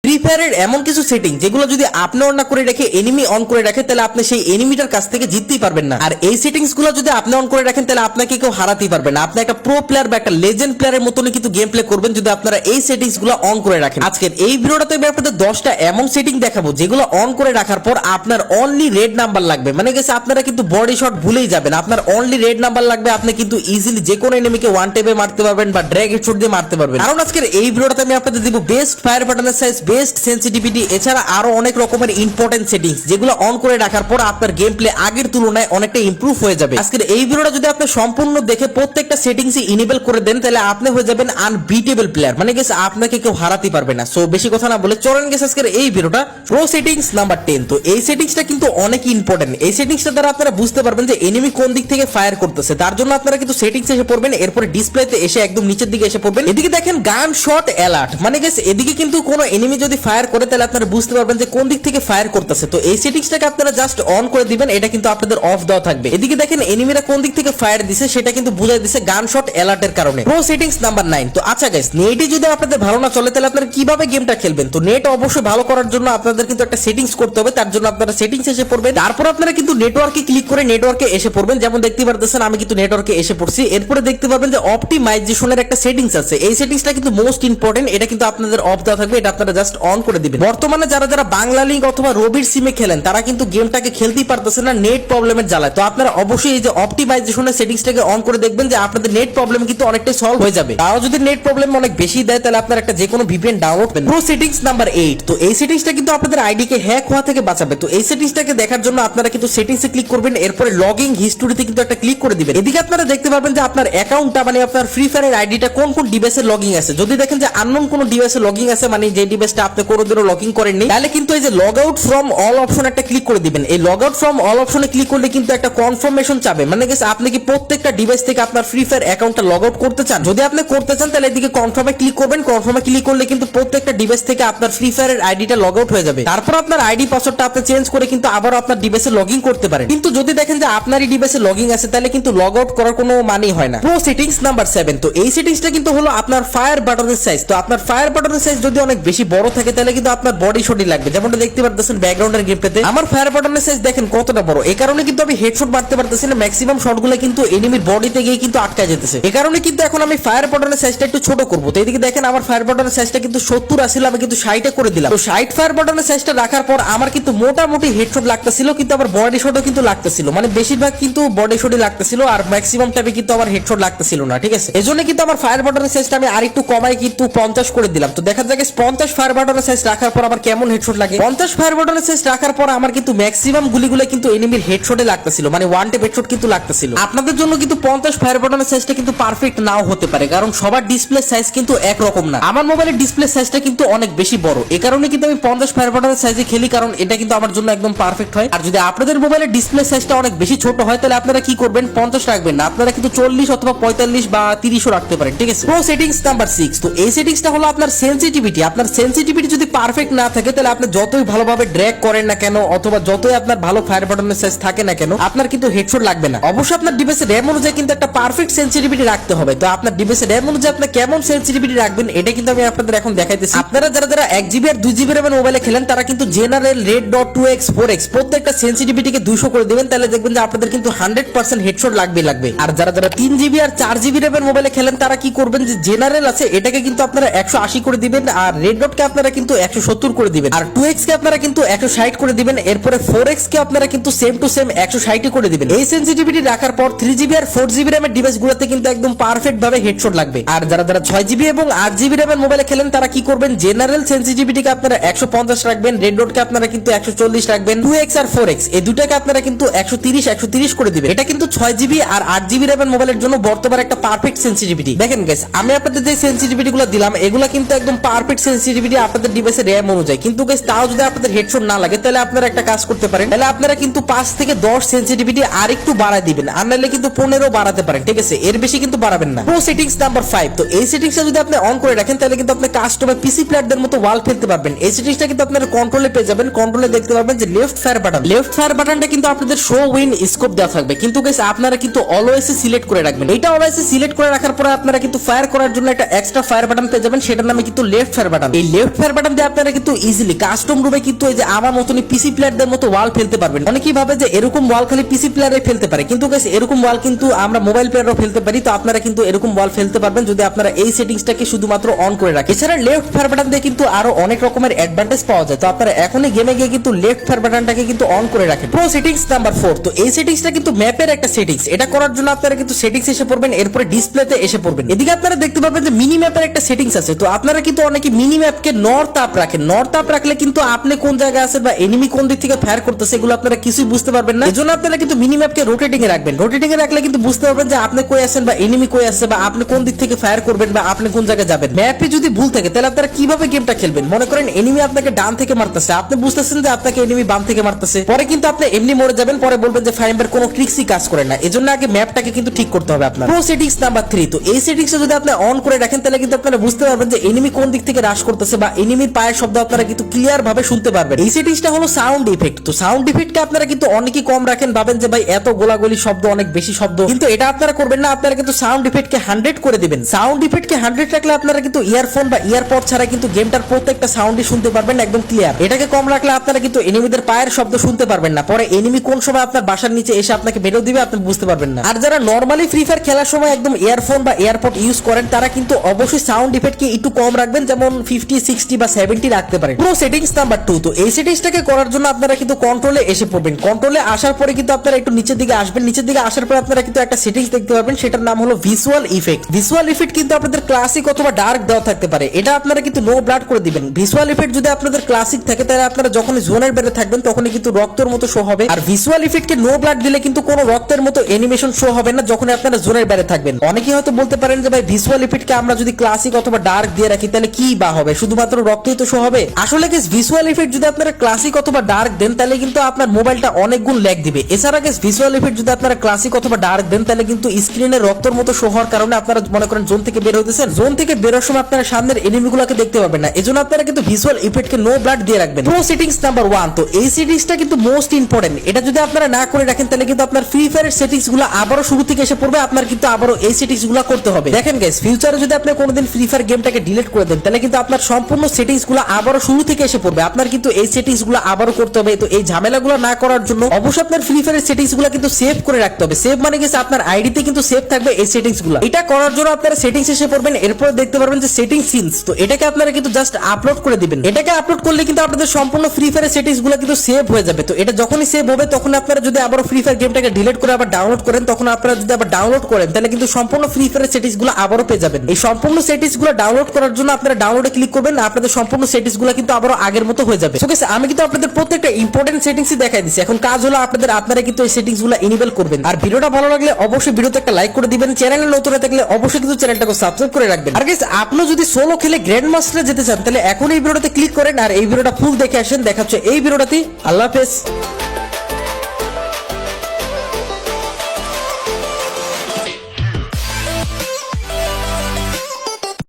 Free ফায়ারের এমন কিছু সেটিং যেগুলো যদি আপনি অন না করে রেখে এনিমি অন করে রাখে তাহলে আপনি সেই এনিমিটার কাছ থেকে জিততেই পারবেন না। আর এই সেটিংস গুলো যদি আপনি অন করে রাখেন তাহলে আপনাকে কেউ হারাতেই পারবে না। আপনি একটা প্রো প্লেয়ার বা একটা লেজেন্ড প্লেয়ারের মতনই কিন্তু গেম প্লে করবেন যদি আপনারা এই সেটিংস গুলো অন করে রাখেন। আজকের এই ভিডিওটাতে আমি আপনাদের 10টা এমন সেটিং দেখাবো যেগুলো অন করে রাখার পর আপনার অনলি রেড নাম্বার লাগবে, মানে গেছে আপনারা কিন্তু বডি শট ভুলেই যাবেন। আপনার অনলি রেড নাম্বার লাগবে, আপনি কিন্তু ইজিলি যে কোনো এনিমিকে ওয়ান টেপে মারতে পারবেন বা ড্র্যাগ হেডশট দিয়ে মারতে পারবেন। কারণ আজকের এই ভিডিওটাতে আমি আপনাদের দিব বেস্ট ফায়ার বাটনের সাইজ, বেস্ট সেনসিটিভিটি, এছাড়া আরো অনেক রকমের ইম্পর্টেন্ট সেটিংস যেগুলো অন করে রাখার পর আপনার গেম প্লে আগের তুলনায় অনেকটা ইমপ্রুভ হয়ে যাবে। আজকের এই ভিডিওটা যদি আপনি সম্পূর্ণ দেখে প্রত্যেকটা সেটিংস ইনেবল করে দেন তাহলে আপনি হয়ে যাবেন আনবিটেবল প্লেয়ার, মানে গেছে আপনাকে কেউ হারাতে পারবে না। সো বেশি কথা না বলে চলেন গেছে আজকের এই ভিডিওটা প্রো সেটিংস নাম্বার 10। তো এই সেটিংসটা কিন্তু অনেক ইম্পর্টেন্ট। এই সেটিংসটা দ্বারা আপনারা বুঝতে পারবেন যে এনিমি কোন দিক থেকে ফায়ার করতেছে। তার জন্য আপনারা কিন্তু সেটিংস এসে পড়বেন, এরপরে ডিসপ্লেতে এসে একদম নিচের দিকে এসে পড়বেন। এদিকে দেখেন গান শট অ্যালার্ট, মানে গেছে এদিকে কিন্তু কোনো এনিমি যদি ফায়ার করে তাহলে আপনারা বুঝতে পারবেন যে কোন দিক থেকে ফায়ার করতেছে। তো এই সেটিংসটাকে আপনারা জাস্ট অন করে দিবেন, এটা কিন্তু আপনাদের অফ দেওয়া থাকবে। এদিকে দেখেন এনিমিরা কোন দিক থেকে ফায়ার দিছে সেটা কিন্তু বুঝাই দিছে গান শট অ্যালার্টের কারণে। Pro settings number 9। তো আচ্ছা গাইস, নেটে যদি আপনাদের ভালো না চলে তাহলে আপনারা কিভাবে গেমটা খেলবেন? তো নেট অবশ্যই ভালো করার জন্য আপনাদের কিন্তু একটা সেটিংস করতে হবে। তার জন্য আপনারা সেটিংস এসে পড়বেন, তারপর আপনারা কিন্তু নেটওয়ার্কে ক্লিক করে নেটওয়ার্কে এসে পড়বেন। যেমন দেখতে পারতেছেন আমি কিন্তু নেটওয়ার্কে এসে পড়ছি। এরপরে দেখতে পাবেন যে অপটিমাইজেশনের একটা সেটিংস আছে। এই সেটিংসটা কিন্তু মোস্ট ইম্পর্টেন্ট, এটা কিন্তু আপনাদের অফ দেওয়া থাকবে, এটা আপনারা জাস্ট অন করে দিবেন। বর্তমানে যারা যারা বাংলা লিগ অথবা রবির সিমে খেলেন তারা কিন্তু গেমটাকে খেলতেই পারতেছে না নেট প্রবলেমের জ্বালায়। তো আপনারা অবশ্যই এই যে অপটিমাইজেশনের সেটিংসটাকে অন করে দেখবেন যে আপনাদের নেট প্রবলেম কিন্তু অনেকটাই সলভ হয়ে যাবে। তাও যদি নেট প্রবলেম অনেক বেশি দেয় তাহলে আপনারা একটা যে কোনো ভিপিএন ডাউনলোড করবেন। Pro settings number 8। তো এই সেটিংসটা কিন্তু আপনাদের আইডি কে হ্যাক হওয়া থেকে বাঁচাবে। তো এই সেটিংসটাকে দেখার জন্য আপনারা কিন্তু সেটিংসে ক্লিক করবেন, এরপরে লগইন হিস্টরিতে কিন্তু একটা ক্লিক করে দিবেন। এদিকে আপনারা দেখতে পাবেন যে আপনার অ্যাকাউন্টটা মানে আপনার ফ্রি ফায়ারের আইডিটা কোন কোন ডিভাইসে লগইন আছে। যদি দেখেন যে আননোন কোন ডিভাইসে লগইন আছে, মানে যে ডিভাইসটা আপনি কোনোদিনও লগইন করেননি, তাহলে কিন্তু এই যে log out from all option একটা ক্লিক করে দিবেন। এই লগ আউট ফ্রম অল অপশনে ক্লিক করলে কিন্তু একটা কনফার্মেশন চাবে, মানে গেছে আপনি কি প্রত্যেকটা ডিভাইস থেকে আপনার ফ্রি ফায়ার অ্যাকাউন্টটা লগ আউট করতে চান। যদি আপনি করতে চান তাহলে এদিকে কনফার্মে ক্লিক করবেন। কনফার্মে ক্লিক করলে কিন্তু প্রত্যেকটা ডিভাইস থেকে আপনার ফ্রি ফায়ারের আইডিটা লগ আউট হয়ে যাবে। তারপর আপনার আইডি পাসওয়ার্ডটা আপনি চেঞ্জ করে কিন্তু আবার আপনার ডিভাইসে লগইন করতে পারেন। কিন্তু যদি দেখেন যে আপনারই ডিভাইসে লগইন আছে তাহলে কিন্তু লগ আউট করার কোনো মানেই হয় না। Pro settings number 7। তো এই সেটিংসটা কিন্তু হলো আপনার ফায়ার বাটনের সাইজ। তো আপনার ফায়ার বাটনের সাইজ যদি অনেক বেশি বড় থাকে তাহলে কিন্তু আপনার বডি শটই লাগবে। যেমনটা দেখতে পারতেছেন ব্যাকগ্রাউন্ডের গেমপ্লেতে আমার ফায়ার বাটনের সাইজ দেখেন কতটা বড়। এই কারণে কিন্তু আমি হেডশট মারতে পারতেছি না, ম্যাক্সিমাম শটগুলো কিন্তু এনিমির বডিতে গিয়ে কিন্তু আটকা যেতেছে। এই কারণে কিন্তু এখন আমি ফায়ার বাটনের সাইজটা একটু ছোট করব। তো এদিকে দেখেন আমার ফায়ার বাটনের সাইজটা কিন্তু 70 আসলে আমি কিন্তু 60 করে দিলাম। তো 60 ফায়ার বাটনের সাইজটা রাখার পর আমার কিন্তু মোটামুটি হেডশট লাগতেছিল, কিন্তু আবার বডি শটও কিন্তু লাগতেছিল, মানে বেশিরভাগ কিন্তু বডি শটই লাগতেছিল আর ম্যাক্সিমাম টাইমে কিন্তু আমার হেডশট লাগতেছিল না। ঠিক আছে, এজন্য কিন্তু আমার ফায়ার বাটনের সাইজটা আমি আরেকটু কমাই কিন্তু 50 করে দিলাম। তো দেখা যাক 50 ফায়ার বাটনের সাইজ রাখার পর আমার কেমন হেডশট লাগে। 50 ফায়ার বাটনের সাইজ রাখার পর আমার কিন্তু ম্যাক্সিমাম গুলিগুলো কিন্তু এনিমির হেডশটে লাগতেছিল, মানে ওয়ান টেপ হেডশট কিন্তু লাগতেছিল। আপনাদের জন্য কিন্তু 50 ফায়ার বাটনের সাইজটা কিন্তু পারফেক্ট নাও হতে পারে, কারণ সবার ডিসপ্লে সাইজ কিন্তু একরকম না। আমার মোবাইলের ডিসপ্লে সাইজটা কিন্তু অনেক বেশি বড়, এই কারণে কিন্তু আমি 50 ফায়ার বাটনের সাইজে খেলি, কারণ এটা কিন্তু আমার জন্য একদম পারফেক্ট হয়। আর যদি আপনাদের মোবাইলের ডিসপ্লে সাইজটা অনেক বেশি ছোট হয় তাহলে আপনারা কি করবেন, 50 রাখবেন না, আপনারা কিন্তু 40 অথবা 45 বা 30ও রাখতে পারেন। ঠিক আছে। Pro settings number 6। তো এই সেটিংসটা হলো আপনার সেনসিটিভিটি। আপনার সেনসিটিভিটি যদি পারফেক্ট না থাকে তাহলে আপনি যতই ভালোভাবে ড্র্যাগ করেন না কেন অথবা যতই আপনার ভালো ফায়ার বাটনের সাইজ থাকে না কেন আপনার কিন্তু হেডশট লাগবে না। অবশ্যই আপনার ডিভাইসের র‍্যাম অনুযায়ী কিন্তু একটা পারফেক্ট সেনসিটিভিটি রাখতে হবে। তো আপনার ডিভাইসের র‍্যাম অনুযায়ী আপনি কেমন সেনসিটিভিটি রাখবেন এটা কিন্তু আমি আপনাদের এখন দেখাইতেছি। আপনারা যারা যারা 1GB আর 2GB র‍্যামের মোবাইলে খেলেন তারা কিন্তু general red dot 2x 4x প্রত্যেকটা সেনসিটিভিটিকে 200 করে দিবেন, তাহলে দেখবেন যে আপনাদের কিন্তু 100% হেডশট লাগবে। আর যারা যারা 3GB আর 4GB র‍্যামের মোবাইলে খেলেন তারা কি করবেন, যে জেনারেল আছে এটাকে কিন্তু আপনারা 180 করে দিবেন, আর রেড ডট কে আপনারা কিন্তু 170 করে দিবেন, আর 2x কে আপনারা কিন্তু 160 করে দিবেন, এরপরে 4x কে আপনারা কিন্তু সেম টু সেম 160 করে দিবেন। এই সেনসিটিভিটি রাখার পর 3GB আর 4GB র‍্যামের ডিভাইসগুলোতে কিন্তু একদম পারফেক্ট ভাবে হেডশট লাগবে। আর যারা যারা 6GB এবং 8GB র‍্যামের মোবাইলে খেলেন তারা কি করবেন, জেনারেল সেনসিটিভিটিকে আপনারা 150 রাখবেন, রেড ডট কে আপনারা কিন্তু 140 রাখবেন, 2x আর 4x এই দুটাকে আপনারা কিন্তু 130 করে দিবেন। এটা কিন্তু 6GB আর 8GB র‍্যামের মোবাইলের জন্য বর্তমানে একটা পারফেক্ট সেনসিটিভিটি। দেখেন গাইস, আমি আপনাদের যে সেনসিটিভিটি গুলো দিলাম এগুলা কিন্তু একদম পারফেক্ট সেনসিটিভিটি আপনাদের ডিভাইসের র‍্যাম অনুযায়ী। কিন্তু গাইস তাও যদি আপনাদের হেডশট না লাগে তাহলে আপনারা একটা কাজ করতে পারেন, তাহলে আপনারা কিন্তু 5 থেকে 10 সেনসিটিভিটি আরেকটু বাড়ায় দিবেন, আর নাহলে কিন্তু 15 বাড়াতে পারেন। ঠিক আছে, এর বেশি কিন্তু বাড়াবেন না। Pro settings number 5। তো এই সেটিংসটা যদি আপনি অন করে রাখেন তাহলে কিন্তু আপনি কাস্টমার পিসি প্লেয়ারদের মতো ওয়াল ফেলতে পারবেন। এই সেটিংসটা কিন্তু আপনারা কন্ট্রোলে পেয়ে যাবেন। কন্ট্রোলে দেখতে পারবেন যে লেফট ফায়ার বাটনটা কিন্তু আপনাদের শো উইন স্কোপ দেওয়া থাকবে, কিন্তু গাইস আপনারা কিন্তু অলওয়েজ সিলেক্ট করে রাখবেন। এটা অলওয়েজ সিলেক্ট করে রাখার পর আপনারা কিন্তু ফায়ার করার জন্য একটা এক্সট্রা ফায়ার বাটন পেয়ে যাবেন, সেটার নামে কিন্তু লেফট ফায়ার বাটন। এই লেফট ফায়ার বাটন দিয়ে আপনারা কিন্তু ইজিলি কাস্টম রুমে কিন্তু এই যে আমার মতনই পিসি প্লেয়ারদের মতো ওয়াল ফেলতে পারবেন। অনেকেই ভাবে যে এরকম ওয়াল খালি পিসি প্লেয়ারই ফেলতে পারে, কিন্তু গাইস এরকম ওয়াল কিন্তু আমরা মোবাইল প্লেয়ারও ফেলতে পারি। তো আপনারা কিন্তু এরকম ওয়াল ফেলতে পারবেন যদি আপনারা এই সেটিংসটাকে শুধুমাত্র অন করে রাখেন। এছাড়া লেফট ফায়ার বাটন দিয়ে কিন্তু আরো অনেক রকমের অ্যাডভান্টেজ পাওয়া যায়। তো আপনারা এখনই গেমে গিয়ে কিন্তু লেফট ফায়ার বাটনটাকে কিন্তু অন করে রাখেন। প্রো সেটিংস নাম্বার 4, তো এই সেটিংসটা কিন্তু ম্যাপের একটা সেটিংস। এটা করার জন্য আপনারা কিন্তু সেটিংস এসে পড়বেন, এরপরে ডিসপ্লেতে এসে পড়বেন। এদিকে আপনারা দেখতে পাবেন যে মিনি ম্যাপের একটা সেটিংস আছে। তো আপনারা কিন্তু অনেকে মিনি ম্যাপকে নর্থ আপ রাখেন। নর্থ আপ রাখলে কিন্তু আপনি কোন জায়গায় আছেন বা এনিমি কোন দিক থেকে ফায়ার করতেছে এগুলো আপনারা কিছুই বুঝতে পারবেন না। এজন্য আপনারা কিন্তু মিনি ম্যাপকে রোটেটিং এ রাখবেন। রোটেটিং এ রাখলে কিন্তু বুঝতে পারবেন যে আপনি কই আছেন বা এনিমি কই আছে বা আপনি কোন দিক থেকে ফায়ার করবেন বা আপনি কোন জায়গায় যাবেন। ম্যাপে যদি ভুল থাকে তাহলে আপনারা কিভাবে গেমটা খেলবেন? মনে করেন এনিমি আপনাকে ডান থেকে মারতেছে, আপনি বুঝতেছেন যে আপনাকে এনিমি বাম থেকে মারতেছে, পরে কিন্তু আপনি এমনি মরে যাবেন, পরে বলবেন যে ফাইম্বার কোনো ট্রিক্সই কাজ করে না। এজন্য আগে ম্যাপটাকে কিন্তু ঠিক করতে হবে আপনার। প্রো সেটিংস নাম্বার 3, তো এই সেটিংসটা যদি আপনি অন করে রাখেন তাহলে কিন্তু আপনারা বুঝতে পারবেন যে এনিমি কোন দিক থেকে রাশ করতেছে বা এনিমির পায়ের শব্দ আপনারা কিন্তু ক্লিয়ার ভাবে শুনতে পারবেন। এই সেটিংসটা হলো সাউন্ড ইফেক্ট। তো সাউন্ড ইফেক্টকে আপনারা কিন্তু অনেকই কম রাখেন, ভাবেন যে ভাই এত গোলাগুলি শব্দ অনেক বেশি শব্দ, কিন্তু এটা আপনারা করবেন না। আপনারা কিন্তু সাউন্ড ইফেক্টকে 100 করে দিবেন। সাউন্ড ইফেক্টকে 100 রাখলে আপনারা কিন্তু ইয়ারফোন বা ইয়ারপড ছাড়া কিন্তু গেমটার প্রত্যেকটা সাউন্ডই শুনতে পারবেন একদম ক্লিয়ার। এটাকে কম রাখলে আপনারা কিন্তু এনিমিদের পায়ের শব্দ শুনতে পারবেন না, পরে এনিমি কোন সময় আপনার বাসার নিচে এসে আপনাকে বেরো দিবে আপনি বুঝতে পারবেন না। আর যারা নরমালি ফ্রি ফায়ার খেলার সময় একদম ইয়ারফোন বা এয়ারপড ইউজ করেন তারা কিন্তু অবশ্যই সাউন্ড ইফেক্টকে একটু কম রাখবেন, যেমন 50, 60 বা 70 রাখতে পারেন। প্রো সেটিংস নাম্বার 2, তো এই সেটিংসটাকে করার জন্য আপনারা কিন্তু কন্ট্রোলে এসে পড়বেন। কন্ট্রোলে আসার পরে কিন্তু আপনারা একটু নিচের দিকে আসবেন। নিচের দিকে আসার পরে আপনারা কিন্তু একটা সেটিংস দেখতে পাবেন, সেটার নাম হলো ভিজুয়াল ইফেক্ট। ভিজুয়াল ইফেক্ট কিন্তু আপনাদের ক্লাসিক অথবা ডার্ক দেওয়া থাকতে পারে, এটা আপনারা কিন্তু নো ব্লাড করে দিবেন। ভিজুয়াল ইফেক্ট যদি আপনাদের ক্লাসিক থাকে তাহলে আপনারা যখনই জোনের বাইরে থাকবেন তখনই কিন্তু রক্তের মতো শো হবে। আর ভিজুয়াল ইফেক্টকে নো ব্লাড দিলে কিন্তু কোনো রক্তের মতো অ্যানিমেশন শো হবে না যখন আপনারা জোনের বাইরে থাকবেন। অনেকেই হয়তো বলতে পারেন যে ভাই ভিজুয়াল ইফেক্টকে আমরা যদি ক্লাসিক অথবা ডার্ক দিয়ে রাখি তাহলে কি বা হবে, শুধুমাত্র রক্তই তো শো হবে। আসলে গাইস ভিজুয়াল ইফেক্ট যদি আপনারা ক্লাসিক অথবা ডার্ক দেন তাহলে কিন্তু আপনার মোবাইলটা অনেক গুণ ল্যাগ দিবে। এছাড়া গাইস ভিজুয়াল ইফেক্ট যদি আপনারা ক্লাসিক অথবা ডার্ক দেন তাহলে কিন্তু স্ক্রিনে রক্তের মতো শো হওয়ার কারণে আপনারা মনে করেন জোন থেকে বের হইতেছেন, জোন থেকে বেরোর সময় আপনারা সামনের এনিমিগুলোকে দেখতে পাবেন না। এজন্য আপনারা কিন্তু ভিজুয়াল ইফেক্টকে নো ব্লাড দিয়ে রাখবেন। প্রো সেটিংস নাম্বার 1, তো এই সেটিংসটা কিন্তু মোস্ট ইম্পর্টেন্ট। এটা যদি আপনারা না করে রাখেন তাহলে কিন্তু আপনার ফ্রি ফায়ারের সেটিংসগুলো আবারও শুরু থেকে এসে পড়বে, আপনার কিন্তু আবারও এই সেটিংসগুলো করতে হবে। দেখেন গাইস ফিউচারে যদি আপনি কোনোদিন ফ্রি ফায়ার গেমটাকে ডিলিট করে দেন তাহলে কিন্তু আপনার সম্পূর্ণ সেটিংসগুলো আবারও শুরু থেকে এসে পড়বে, আপনার কিন্তু এই সেটিংসগুলো আবারও করতে হবে। তো এই ঝামেলাগুলো না করার জন্য অবশ্যই আপনার ফ্রি ফায়ারের সেটিংসগুলো কিন্তু সেভ করে রাখতে হবে। সেভ মানে গেছে আপনার আইডিতে কিন্তু সেভ থাকবে এই সেটিংসগুলো। এটা করার জন্য আপনারা সেটিংস এসে পড়বেন, এরপর দেখতে পারবেন যে সেটিং সিনস, তো এটাকে আপনারা কিন্তু জাস্ট আপলোড করে দিবেন। এটাকে আপলোড করলে কিন্তু আপনাদের সম্পূর্ণ ফ্রি ফায়ারের সেটিংসগুলো কিন্তু সেভ হয়ে যাবে। তো এটা যখনই সেভ হবে তখন আপনারা যদি আবার ফ্রি ফায়ার গেমটাকে ডিলিট করে আবার ডাউনলোড করেন, তখন আপনারা যদি আবার ডাউনলোড করেন তাহলে কিন্তু সম্পূর্ণ ফ্রি ফায়ারের সেটিংসগুলো আবারও পেয়ে যাবেন। এই সম্পূর্ণ সেটিংসগুলো ডাউনলোড করার জন্য আপনারা ডাউনলোডে ক্লিক করবেন, আপনাদের সম্পূর্ণ সেটিংসগুলো কিন্তু আবারও আগের মতো হয়ে যাবে। ঠিক আছে, আমি কিন্তু আপনাদের প্রত্যেকটা ইম্পর্টেন্ট সেটিংসই দেখাই দিচ্ছি। এখন কাজ হলো আপনারা কিন্তু এই সেটিংসগুলো ইনেবল করবেন। আর ভিডিওটা ভালো লাগলে অবশ্যই ভিডিওতে একটা লাইক করে দিবেন। চ্যানেলে নতুন হয়ে থাকলে অবশ্যই কিন্তু চ্যানেলটাকে সাবস্ক্রাইব করে রাখবেন। আর গাইস আপনি যদি সোলো খেলে গ্র্যান্ড মাস্টারে যেতে চান তাহলে এখন এই ভিডিওটাতে ক্লিক করেন আর এই ভিডিওটা ফুল দেখে আসেন। দেখা হচ্ছে এই ভিডিওটাতে। আল্লাহ হাফেজ।